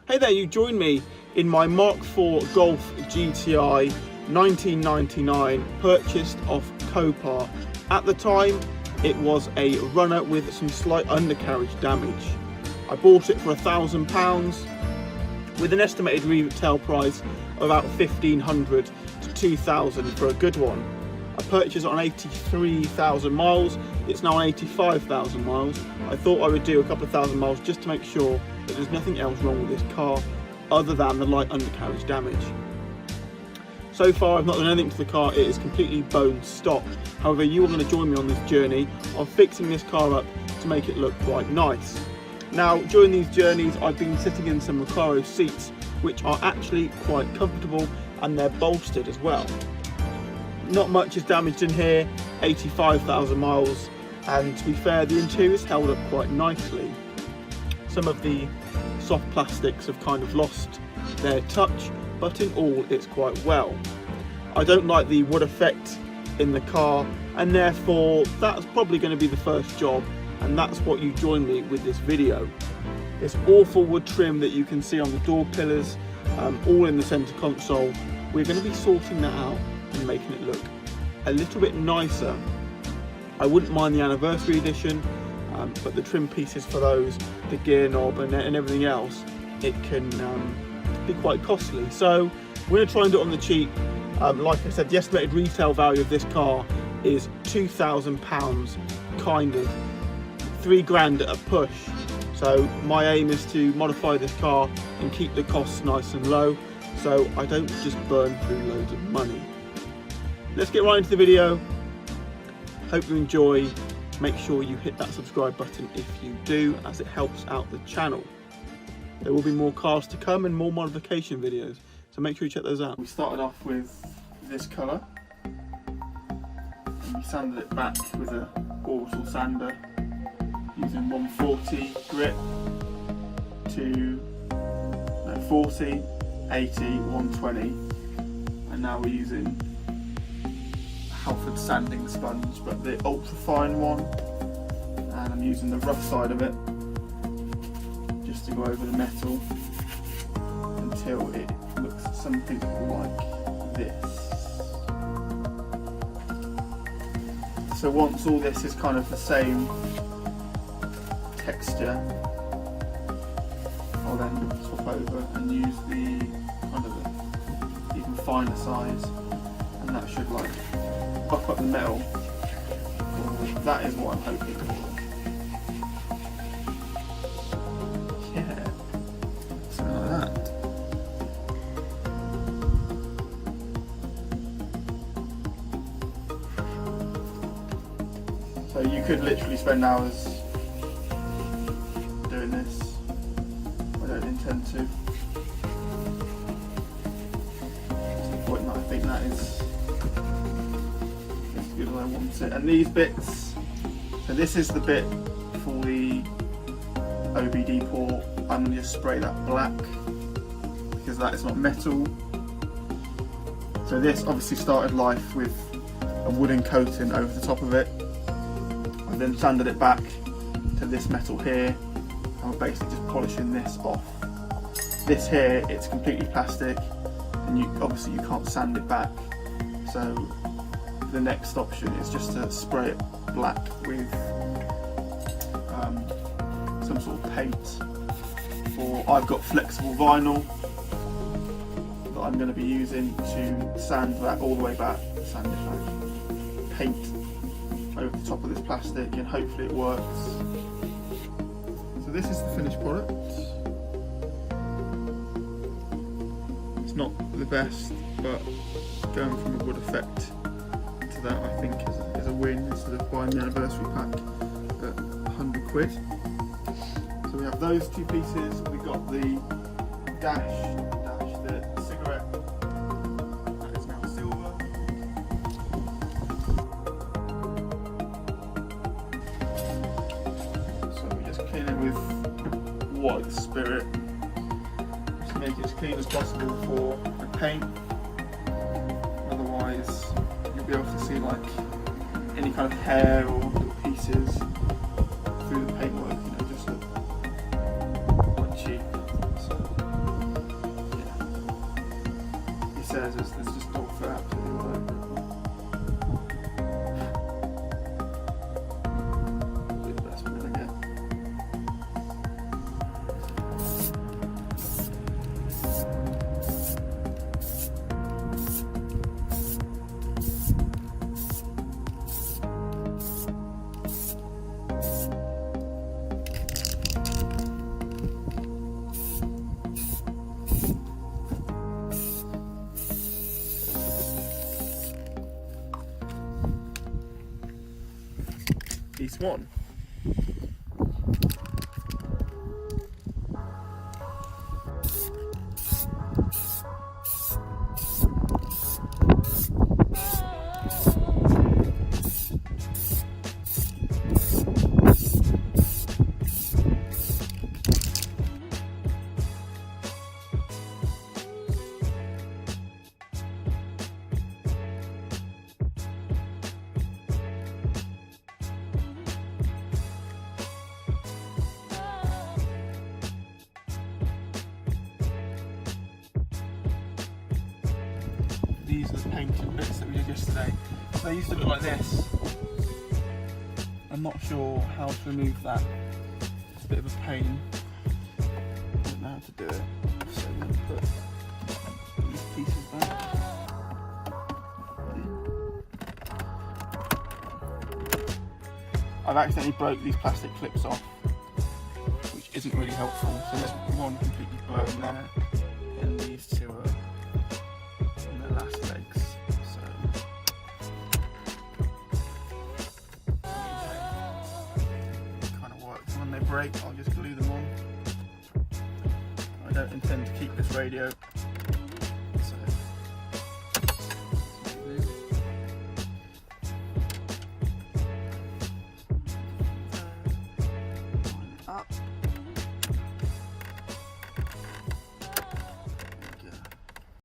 Hey there, you join me in my MK4 Golf GTI 1999 purchased off COPART. At the time it was a runner with some slight undercarriage damage. I bought it for £1,000 with an estimated retail price of about 1,500 to 2,000 for a good one. I purchased it on 83,000 miles, it's now on 85,000 miles. I thought I would do a couple of thousand miles just to make sure that there's nothing else wrong with this car other than the light undercarriage damage. So far I've not done anything to the car, it is completely bone stock. However, you are going to join me on this journey of fixing this car up to make it look quite nice. Now, during these journeys I've been sitting in some Recaro seats which are actually quite comfortable and they're bolstered as well. Not much is damaged in here, 85,000 miles, and to be fair, the interior's held up quite nicely. Some of the soft plastics have kind of lost their touch, but in all it's quite well. I don't like the wood effect in the car, and therefore that's probably going to be the first job, and that's what you join me with this video. This awful wood trim that you can see on the door pillars, all in the centre console, we're going to be sorting that out and making it look a little bit nicer. I wouldn't mind the anniversary edition, but the trim pieces for those, the gear knob and everything else, it can be quite costly. So we're going to try and do it on the cheap. Like I said, the estimated retail value of this car is £2,000, kind of £3,000 at a push. So my aim is to modify this car and keep the costs nice and low, so I don't just burn through loads of money. Let's get right into the video. Hope you enjoy. Make sure you hit that subscribe button if you do, as it helps out the channel. There will be more cars to come and more modification videos, so make sure you check those out. We started off with this colour. We sanded it back with a orbital sander using 140 grit to 40, 80, 120, and now we're using Halford sanding sponge, but the ultra fine one, and I'm using the rough side of it just to go over the metal until it looks something like this. So once all this is kind of the same texture, I'll then swap over and use the kind of the even finer size, and that should like buff up the metal. That is what I'm hoping for. Yeah, something like that. So you could literally spend hours doing this. I don't intend to. That's the point that I think that is as good as I want it. And these bits, so this is the bit for the OBD port. I'm going to just spray that black because that is not metal. So this obviously started life with a wooden coating over the top of it. I then sanded it back to this metal here, and we're basically just polishing this off. This here, it's completely plastic, and obviously you can't sand it back. So the next option is just to spray it black with some sort of paint, or I've got flexible vinyl that I'm going to be using to sand that all the way back, sand it back, paint over the top of this plastic, and hopefully it works. So this is the finished product. It's not the best, but going from a wood effect to that I think is a win, instead of buying the anniversary pack at 100 quid. So we have those two pieces. We've got the the cigarette, that is now silver. So we just clean it with white spirit, just to make it as clean as possible for the paint. Otherwise you'll be able to see like any kind of hair or little pieces through the paintwork, you know, just look quite cheap. So this one. These are the painted bits that we did yesterday. They used to look like this. I'm not sure how to remove that. It's a bit of a pain. I don't know how to do it. So I'm going to put these pieces back. I've accidentally broke these plastic clips off, which isn't really helpful. So there's one completely broken there, and these two are last legs, so it kind of works. When they break, I'll just glue them on. I don't intend to keep this radio